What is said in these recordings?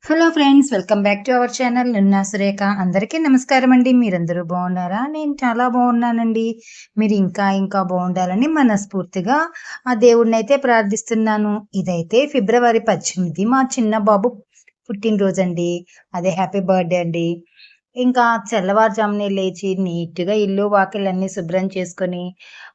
Hello friends, welcome back to our channel. నిన్న సురేఖ. అందరికీ నమస్కారం అండి. మీరందరూ బాగున్నారా? నేను చాలా బాగున్నానండి. మీరు ఇంకా బాగుండాలని మనస్ఫూర్తిగా ఆ దేవుడినైతే ప్రార్థిస్తున్నాను. ఇదైతే ఫిబ్రవరి 18 మా చిన్న బాబు పుట్టినరోజండి. అదే హ్యాపీ బర్త్డే అండి. ఇంకా తెల్లవారుజామునే లేచి నీట్‌గా ఇల్లు, వాకిలన్నీ శుభ్రం చేసుకొని,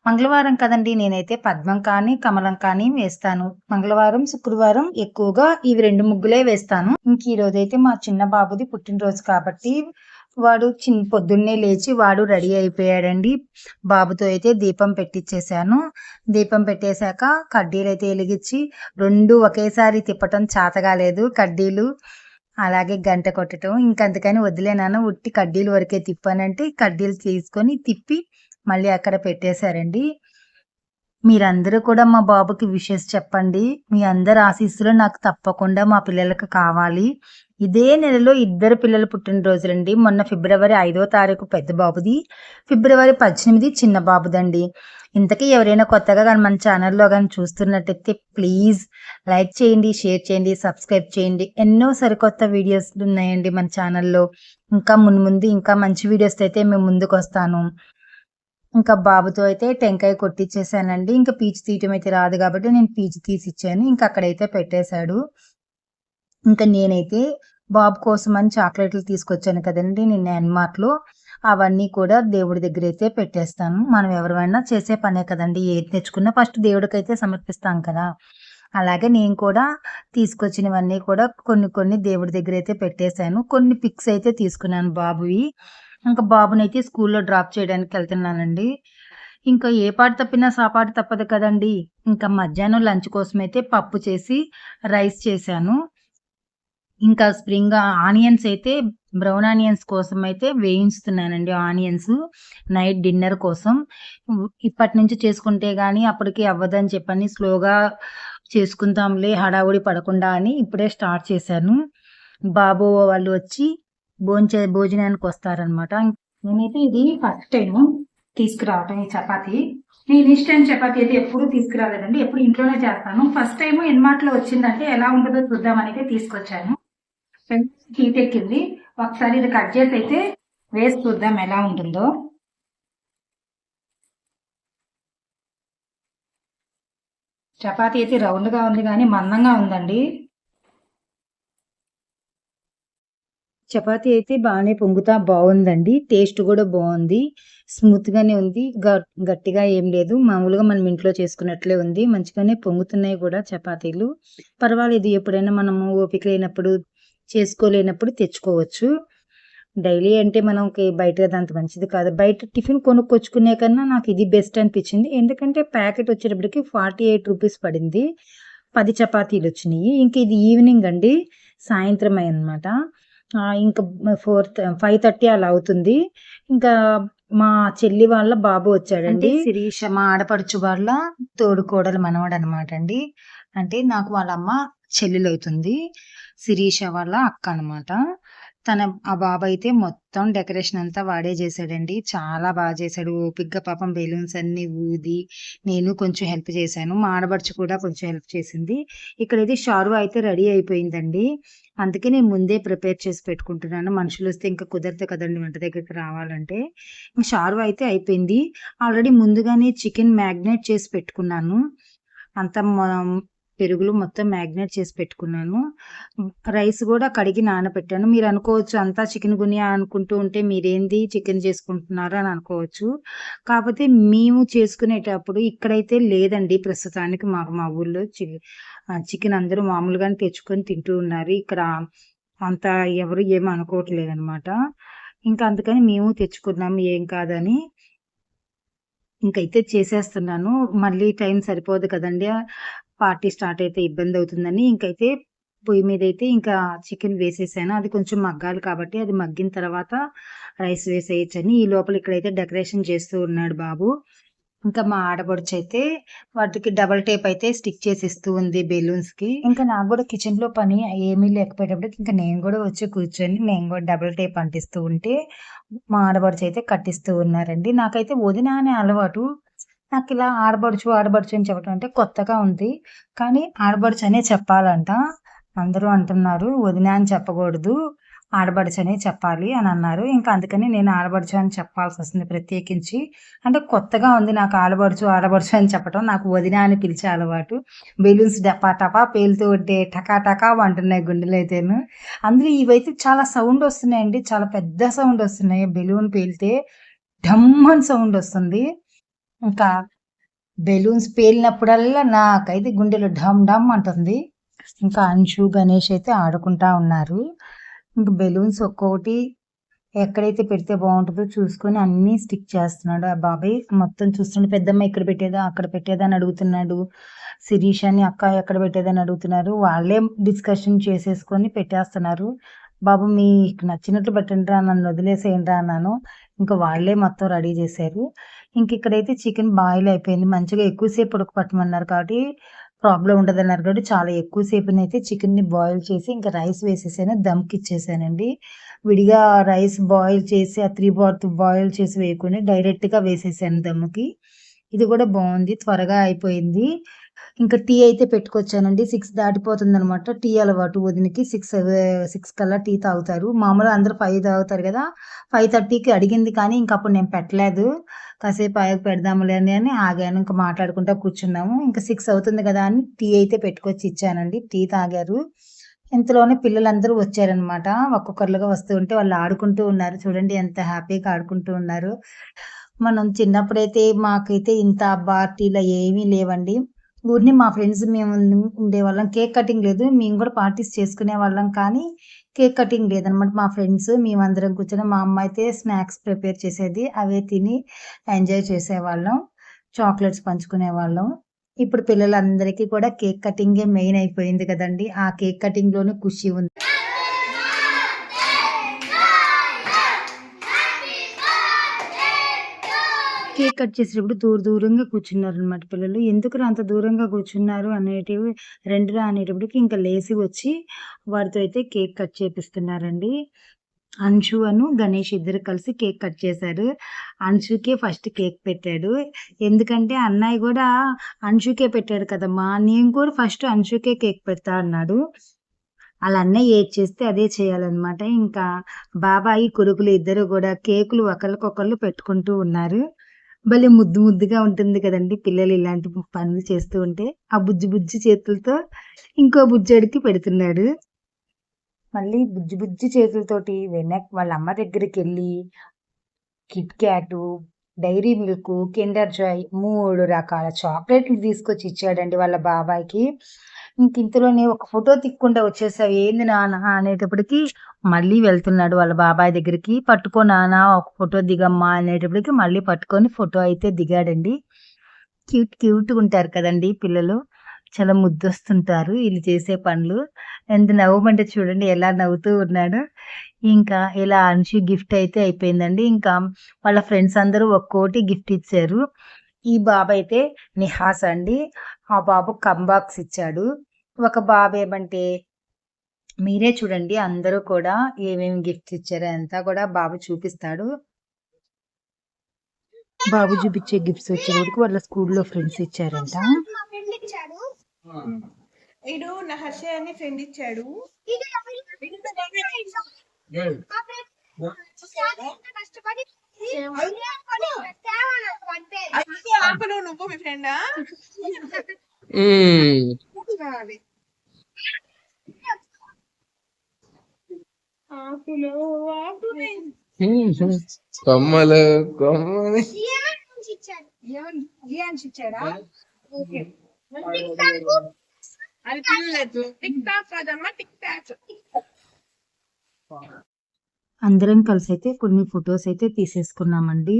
మంగళవారం కదండీ! నేనైతే పద్మం కానీ, కమలం కానీ వేస్తాను. మంగళవారం, శుక్రవారం ఎక్కువగా ఇవి 2 ముగ్గులే వేస్తాను. ఇంక ఈరోజైతే మా చిన్న బాబుది పుట్టినరోజు కాబట్టి, వాడు పొద్దున్నే లేచి వాడు రెడీ అయిపోయాడండి. బాబుతో అయితే దీపం పెట్టిచ్చేశాను. దీపం పెట్టేశాక కడ్డీలైతే ఎలిగిచ్చి 2 ఒకేసారి తిప్పటం చాతగాలేదు కడ్డీలు. అలాగే గంట కొట్టటం. ఇంకందుకని వద్దులే నాన్న ఉట్టి కడ్డీల వరకే తిప్పానంటే, కడ్డీలు తీసుకొని తిప్పి మళ్ళీ అక్కడ పెట్టేశారండి. మీరందరూ కూడా మా బాబుకి విషెస్ చెప్పండి. మీ అందరి ఆశీస్సులు నాకు తప్పకుండా మా పిల్లలకి కావాలి. ఇదే నెలలో ఇద్దరు పిల్లల పుట్టినరోజులండి. మొన్న ఫిబ్రవరి 5వ తారీఖు పెద్ద బాబుది, ఫిబ్రవరి 18 చిన్న బాబుదండి. ఇంతకీ ఎవరైనా కొత్తగా గాని మన ఛానల్‌లో గాని చూస్తున్నట్టయితే ప్లీజ్ లైక్ చేయండి, షేర్ చేయండి, సబ్స్క్రైబ్ చేయండి. ఎన్నో సరికొత్త వీడియోస్ ఉన్నాయండి మన ఛానల్‌లో. ఇంకా మున్ముందు ఇంకా మంచి వీడియోస్‌తో అయితే మేము ముందుకొస్తాను. ఇంకా బాబుతో అయితే టెంకాయ కొట్టిచ్చేసానండి. ఇంకా పీచు తీయటం అయితే రాదు కాబట్టి నేను పీచు తీసిచ్చాను. ఇంక అక్కడైతే పెట్టేశాడు. ఇంకా నేనైతే బాబు కోసమని చాక్లెట్లు తీసుకొచ్చాను కదండీ నిన్న ఎన్‌మార్ట్‌లో. అవన్నీ కూడా దేవుడి దగ్గరైతే పెట్టేస్తాను. మనం ఎవరివైనా చేసే పనే కదండీ! ఏది తెచ్చుకున్నా ఫస్ట్ దేవుడికైతే సమర్పిస్తాం కదా! అలాగే నేను కూడా తీసుకొచ్చినవన్నీ కూడా కొన్ని దేవుడి దగ్గరైతే పెట్టేశాను. కొన్ని పిక్స్ అయితే తీసుకున్నాను బాబువి. ఇంకా బాబునైతే స్కూల్‌లో డ్రాప్ చేయడానికెళ్తున్నానండి. ఇంకా ఏ పాట తప్పినా సాపాటు తప్పదు కదండీ! ఇంకా మధ్యాహ్నం లంచ్ కోసమైతే పప్పు చేసి, రైస్ చేశాను. ఇంకా స్ప్రింగ్ ఆనియన్స్ అయితే బ్రౌన్ ఆనియన్స్ కోసమైతే వేయించుతున్నానండి ఆనియన్స్. నైట్ డిన్నర్ కోసం. ఇప్పటి నుంచి చేసుకుంటే గానీ అప్పటికి అవ్వదని చెప్పని స్లోగా చేసుకుందాంలే హడావుడి పడకుండా అని ఇప్పుడే స్టార్ట్ చేశాను. బాబు వాళ్ళు వచ్చి భోజనానికొస్తారనమాట. నేనైతే ఇది ఫస్ట్ టైము తీసుకురావటం ఈ చపాతీ. నేను ఇన్‌స్టంట్ చపాతీ అయితే ఎప్పుడూ తీసుకురాలేదండి. ఎప్పుడు ఇంట్లోనే చేస్తాను. ఫస్ట్ టైము ఎన్‌మార్ట్‌లో వచ్చిందంటే ఎలా ఉంటదో చూద్దామనైతే తీసుకొచ్చాను. హీట్ ఎక్కింది. ఒకసారి ఇది కట్ చేసి అయితే వేసి చూద్దాం ఎలా ఉంటుందో. చపాతీ అయితే రౌండ్‌గా ఉంది గానీ మందంగా ఉందండి. చపాతీ అయితే బానే పొంగుతా బావుందండి. టేస్ట్ గూడా బావుంది. స్మూత్‌గానే ఉంది. గట్టిగా ఏం లేదు. మామూలుగా మనం ఇంట్లో చేసుకున్నట్లే ఉంది. మంచిగానే పొంగుతున్నాయి గూడా చపాతీలు. పర్వాలేదు ఎప్పుడైనా మనము ఓపిక లేనప్పుడు, చేసుకోలేనప్పుడు తెచ్చుకోవచ్చు. డైలీ అంటే మనకి బయటది అంత మంచిది కాదు. బయట టిఫిన్ కొనుక్కొచ్చుకునే కన్నా నాకు ఇది బెస్ట్ అనిపించింది. ఎందుకంటే ప్యాకెట్ వచ్చేటప్పటికి రూ. 48 పడింది. 10 చపాతీలొచ్చినియి. ఇంక ఇది ఈవినింగ్ అండి. సాయంత్రమే అన్నమాట. ఇంక 5:30 అలా అవుతుంది. ఇంకా మా చెల్లి వాళ్ళ బాబు వచ్చాడండి. శిరీష మా ఆడపడుచు వాళ్ళ తోడికోడలు మనవడనమాట అండి. అంటే నాకు వాళ్ళ అమ్మ చెల్లెలవుతుంది. శిరీష వాళ్ళ అక్క అనమాట. ఆ బాబయితే మొత్తం డెకరేషన్ అంతా వాడే చేశాడండి. చాలా బాగా చేశాడు. ఓపికగా పాపం బెలూన్స్ అన్నీ ఊది, నేను కొంచెం హెల్ప్ చేశాను. మా ఆడపడుచు కూడా కొంచెం హెల్ప్ చేసింది. ఇక్కడైతే షార్వా అయితే రెడీ అయిపోయిందండి. అందుకే నేను ముందే ప్రిపేర్ చేసి పెట్టుకుంటున్నాను. మనుషులొస్తే ఇంకా కుదరదు కదండీ వంట దగ్గరికి రావాలంటే. షార్వా అయితే అయిపోయింది. ఆల్రెడీ ముందుగానే చికెన్ మ్యాగ్నేట్ చేసి పెట్టుకున్నాను. అంతా పెరుగులో మొత్తం మ్యాగ్నేట్ చేసి పెట్టుకున్నాను. రైస్ గూడా కడిగి నానబెట్టాను. మీరనుకోవచ్చు అంతా చికెన్ గునియా అనుకుంటూ ఉంటే మీరేంది చికెన్ చేసుకుంటున్నారు అని అనుకోవచ్చు. కాపోతే మేము చేసుకునేటప్పుడు ఇక్కడైతే లేదండి ప్రస్తుతానికి మా ఊర్లో చికెన్ అందరూ మామూలుగానే తెచ్చుకొని తింటూ ఉన్నారు. ఇక్కడ అంత ఎవరు ఏమి అనుకోవట్లేదనమాట. ఇంకా అందుకని మేము తెచ్చుకున్నాం ఏం కాదని. ఇంకైతే చేసేస్తున్నాను. మళ్ళీ టైం సరిపోదు కదండీ! పార్టీ స్టార్ట్ అయితే ఇబ్బందవుతుందని ఇంకైతే పొయ్యి మీదైతే ఇంకా చికెన్ వేసేసాను. అది కొంచెం మగ్గాలి కాబట్టి అది మగ్గిన తర్వాత రైస్ వేసేయొచ్చని. ఈ లోపల ఇక్కడైతే డెకరేషన్ చేస్తూ ఉన్నాడు బాబు. ఇంకా మా ఆడపడుచయితే వాటికి డబుల్ టేప్ అయితే స్టిక్ చేసి ఇస్తూ ఉంది బెలూన్స్‌కి. ఇంకా నాకు గూడా కిచెన్‌లో పని ఏమీ లేకపోయేటప్పటికి ఇంకా నేను గూడా వచ్చి కూర్చొని నేను గూడా డబుల్ టేప్ అంటిస్తూ ఉంటే మా ఆడపడుచయితే కట్టిస్తూ ఉన్నారండి. నాకైతే వదిన అనే అలవాటు. నాకిలా ఆడబడుచు, ఆడబడుచు అని చెప్పడం అంటే కొత్తగా ఉంది. కానీ ఆడబడుచు అనే చెప్పాలంట. అందరూ అంటున్నారు వదిన అని చెప్పకూడదు, ఆడపడుచు అనే చెప్పాలి అని అన్నారు. ఇంకా అందుకని నేను ఆడపడుచు అని చెప్పాల్సి వస్తుంది ప్రత్యేకించి. అంటే కొత్తగా ఉంది నాకు ఆడపడుచు, ఆడపడుచు అని చెప్పటం. నాకు వదిన అని పిలిచే అలవాటు. బెలూన్స్ డపా టపా పేలుతూ ఉంటే టకా టకా అంటున్నాయి గుండెలైతేను. అందులో ఇవైతే చాలా సౌండ్ వస్తున్నాయండి. చాలా పెద్ద సౌండ్ వస్తున్నాయి. బెలూన్ పేలితే ఢమ్ అని సౌండ్ వస్తుంది. ఇంకా బెలూన్స్ పేలినప్పుడల్లా నాకైతే గుండెలో ఢమ్ ఢమ్ అంటుంది. ఇంకా అంశు, గణేష్ అయితే ఆడుకుంటా ఉన్నారు. ఇంక బెలూన్స్ ఒక్కొక్కటి ఎక్కడైతే పెడితే బాగుంటుందో చూసుకొని అన్నీ స్టిక్ చేస్తున్నాడు ఆ బాబాయ్. మొత్తం చూస్తుంటే పెద్దమ్మ ఇక్కడ పెట్టేదా, అక్కడ పెట్టేదా అని అడుగుతున్నాడు. శిరీష్ అని అక్క ఎక్కడ పెట్టేదని అడుగుతున్నారు. వాళ్ళే డిస్కషన్ చేసేసుకొని పెట్టేస్తున్నారు. బాబు మీకు నచ్చినట్లు పెట్టండి రా, నన్ను వదిలేసేయండి రా అన్నాను. ఇంకా వాళ్ళే మొత్తం రెడీ చేశారు. ఇంక ఇక్కడైతే చికెన్ బాయిల్ అయిపోయింది. మంచిగా ఎక్కువసేపు ఉడకపట్టమన్నారు కాబట్టి ప్రాబ్లం ఉండదన్నారు కాబట్టి చాలా ఎక్కువసేపునైతే చికెన్ని బాయిల్ చేసి ఇంకా రైస్ వేసేసాను. దమ్కి ఇచ్చేసానండి. విడిగా రైస్ బాయిల్ చేసి ఆ 3 బాత్ బాయిల్ చేసి వేయకుండా డైరెక్ట్‌గా వేసేసాను దమ్ముకి. ఇది కూడా బాగుంది, త్వరగా అయిపోయింది. ఇంకా టీ అయితే పెట్టుకొచ్చానండి. 6 దాటిపోతుందనమాట. టీ అలవాటు వదినకి. 6 కల్లా టీ తాగుతారు. మామూలుగా అందరూ 5 తాగుతారు కదా! 5:30కి అడిగింది కానీ ఇంకప్పుడు నేను పెట్టలేదు. కాసేపు ఆగి పెడదాంలే అని ఆగాను. ఇంక మాట్లాడుకుంటా కూర్చున్నాము. ఇంక 6 అవుతుంది కదా అని టీ అయితే పెట్టుకొచ్చి ఇచ్చానండి. టీ తాగారు. ఇంతలోనే పిల్లలందరూ వచ్చారనమాట. ఒక్కొక్కరులుగా వస్తూ ఉంటే వాళ్ళు ఆడుకుంటూ ఉన్నారు. చూడండి ఎంత హ్యాపీగా ఆడుకుంటూ ఉన్నారు. మనం చిన్నప్పుడైతే మాకైతే ఇంత పార్టీలు ఏమీ లేవండి. ఊరినే మా ఫ్రెండ్స్ మేము ఉండేవాళ్ళం. కేక్ కటింగ్ లేదు. మేము కూడా పార్టీస్ చేసుకునేవాళ్ళం కానీ కేక్ కటింగ్ లేదనమాట. మా ఫ్రెండ్స్ మేమందరం కూర్చొని మా అమ్మ అయితే స్నాక్స్ ప్రిపేర్ చేసేది. అవే తిని ఎంజాయ్ చేసేవాళ్ళం. చాక్లెట్స్ పంచుకునేవాళ్ళం. ఇప్పుడు పిల్లలందరికీ కూడా కేక్ కటింగే మెయిన్ అయిపోయింది కదండీ! ఆ కేక్ కటింగ్‌లోనే ఖుషి ఉంది. కేక్ కట్ చేసేటప్పుడు దూరంగా కూర్చున్నారనమాట పిల్లలు. ఎందుకురా అంత దూరంగా కూర్చున్నారు అనేటివి రండిరా అనేటప్పటికి ఇంకా లేసి వచ్చి వాడితో అయితే కేక్ కట్ చేపిస్తున్నారండి. అంశు గణేష్ ఇద్దరు కలిసి కేక్ కట్ చేశారు. అంశుకే ఫస్ట్ కేక్ పెట్టాడు. ఎందుకంటే అన్నయ్య కూడా అంశుకే పెట్టాడు కదమ్మా! నేను కూడా ఫస్ట్ అంశుకే కేక్ పెడతా అన్నాడు. ఆళ్ళ అన్నయ్య ఏది చేస్తే అదే చేయాలనమాట. ఇంకా బాబాయి, కొడుకులు ఇద్దరు కూడా కేకులు ఒకళ్ళకొకళ్ళు పెట్టుకుంటూ ఉన్నారు. భలే ముద్దుగా ఉంటుంది కదండీ! పిల్లలు ఇలాంటి పనులు చేస్తూ ఉంటే. ఆ బుజ్జి చేతులతో ఇంకో బుజ్జోడికి పెడుతున్నాడు. మళ్ళీ బుజ్జి చేతులతోటి వాళ్ళ అమ్మ దగ్గరికెళ్ళి kit క్యాటు, dairy milk, Kinder Joy 3 రకాల చాక్లెట్లు తీసుకొచ్చి ఇచ్చాడండి వాళ్ళ బాబాయికి. ఇంతలోనే ఒక ఫోటో తిక్కుండా వచ్చేసావు ఏంది నాన్న అనేటప్పటికి మళ్ళీ వెళ్తున్నాడు వాళ్ళ బాబాయ్ దగ్గరికి. పట్టుకో నాన్న ఒక ఫోటో దిగమ్మా అనేటప్పటికి మళ్ళీ పట్టుకొని ఫోటో అయితే దిగాడండి. క్యూట్‌గా ఉంటారు కదండీ పిల్లలు. చాలా ముద్దొస్తుంటారు ఈళ్ళు చేసే పనులు. ఎంత నవ్వమంటే చూడండి ఎలా నవ్వుతూ ఉన్నాడో. ఇంకా ఇలా అంశు గిఫ్ట్ అయితే అయిపోయిందండి. ఇంకా వాళ్ళ ఫ్రెండ్స్ అందరూ ఒక్కోటి గిఫ్ట్ ఇచ్చారు. ఈ బాబయితే నిహాస్ అండి. ఆ బాబు కంబాక్స్ ఇచ్చాడు. ఒక బాబేమంటే మీరే చూడండి అందరూ కూడా ఏమేమి గిఫ్ట్స్ ఇచ్చారో అంతా కూడా బాబు చూపిస్తాడు. బాబు చూపించే గిఫ్ట్స్ వచ్చేటప్పటికి వాళ్ళ స్కూల్లో ఫ్రెండ్స్ ఇచ్చారంట. ఇడు నా హర్ష అని ఫ్రెండ్ ఇచ్చాడు. ఆకులు నువ్వు మీ ఫ్రెండా? ఆకులు కొమ్మలు కొమ్మలు ఇచ్చాడా? అది టిక్ టాక్ కాదమ్మా, టిక్ టాక్. అందరం కలిసి అయితే కొన్ని ఫొటోస్ అయితే తీసేసుకున్నామండి.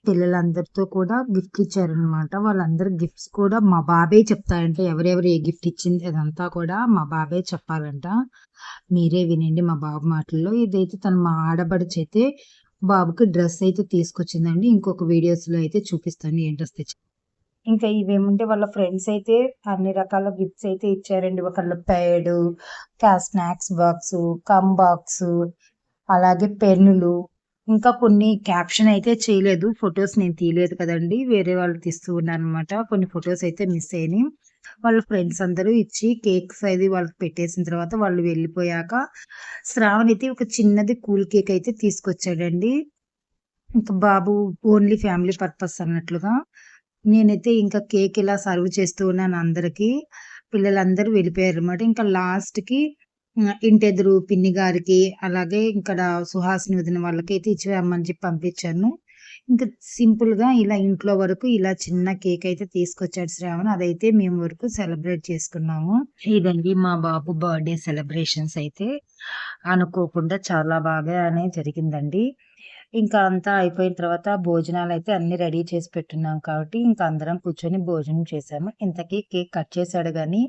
పిల్లలందరితో కూడా గిఫ్ట్ ఇచ్చారనమాట. వాళ్ళందరూ గిఫ్ట్స్ కూడా మా బాబే చెప్తారంట. ఎవరెవరు ఏ గిఫ్ట్ ఇచ్చింది అదంతా కూడా మా బాబే చెప్పాలంట. మీరే వినండి మా బాబు మాటల్లో. ఇదైతే తను మా ఆడబడుచు అయితే బాబుకి డ్రెస్ అయితే తీసుకొచ్చిందండి. ఇంకొక వీడియోస్‌లో అయితే చూపిస్తాను ఏం డ్రెస్ తెచ్చిందో. ఇంకా ఇవేమంటే వాళ్ళ ఫ్రెండ్స్ అయితే అన్ని రకాల గిఫ్ట్స్ అయితే ఇచ్చారండి. ఒకళ్ళు ప్యాడు, స్నాక్స్ బాక్సు, బాక్సు, అలాగే పెన్నులు, ఇంకా కొన్ని క్యాప్షన్ అయితే చేయలేదు. ఫొటోస్ నేను తీయలేదు కదండీ! వేరే వాళ్ళు తీస్తూ ఉన్నారనమాట. కొన్ని ఫొటోస్ అయితే మిస్ అయినాయి. వాళ్ళ ఫ్రెండ్స్ అందరూ ఇచ్చి కేక్స్ అది వాళ్ళకి పెట్టేసిన తర్వాత వాళ్ళు వెళ్ళిపోయాక శ్రావణ్ అయితే ఒక చిన్నది కూల్ కేక్ అయితే తీసుకొచ్చాడండి. ఇంకా బాబు ఓన్లీ ఫ్యామిలీ పర్పస్ అన్నట్లుగా. నేనైతే ఇంకా కేక్ ఇలా సర్వ్ చేస్తూ ఉన్నాను అందరికి. పిల్లలందరూ వెళ్ళిపోయారన్నమాట. ఇంకా లాస్ట్‌కి ఇంటెదురు పిన్ని గారికి, అలాగే ఇక్కడ సుహాసిని వదిన వాళ్ళకైతే ఇచ్చిరమ్మని చెప్పి పంపించాను. ఇంకా సింపుల్‌గా ఇలా ఇంట్లో వరకు ఇలా చిన్న కేక్ అయితే తీసుకొచ్చాడు శ్రావణ్. అదైతే మేము వరకు సెలబ్రేట్ చేసుకున్నాము. ఇదండి మా బాబు బర్త్‌డే సెలబ్రేషన్స్ అయితే. అనుకోకుండా చాలా బాగానే జరిగిందండి. ఇంకా అంతా అయిపోయిన తర్వాత భోజనాలైతే అన్నీ రెడీ చేసి పెట్టున్నాం కాబట్టి, ఇంక అందరం కూర్చొని భోజనం చేశాము. ఇంతకీ కేక్ కట్ చేశాడు గానీ,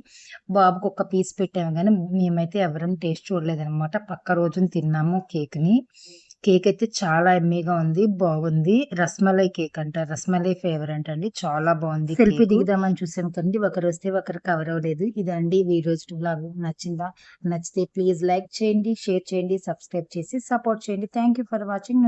బాబుకి ఒక్క పీస్ పెట్టాము గానీ, మేమైతే ఎవరం టేస్ట్ చూడలేదనమాట. పక్క రోజున తిన్నాము కేక్‌ని. కేక్ అయితే చాలా యమ్మీగా ఉంది. బాగుంది. రస్మలై కేక్ అంట. రస్మలై ఫ్లేవర్ అంటండి. చాలా బాగుంది. సెల్ఫీ దిగుదామని చూసాం కండి, ఒకరొస్తే ఒకరు కవర్ అవ్వలేదు. ఇదండి ఈ రోజుటి వ్లాగ్. నచ్చిందా? నచ్చితే ప్లీజ్ లైక్ చేయండి, షేర్ చేయండి, సబ్స్క్రైబ్ చేసి సపోర్ట్ చేయండి. Thank you for watching.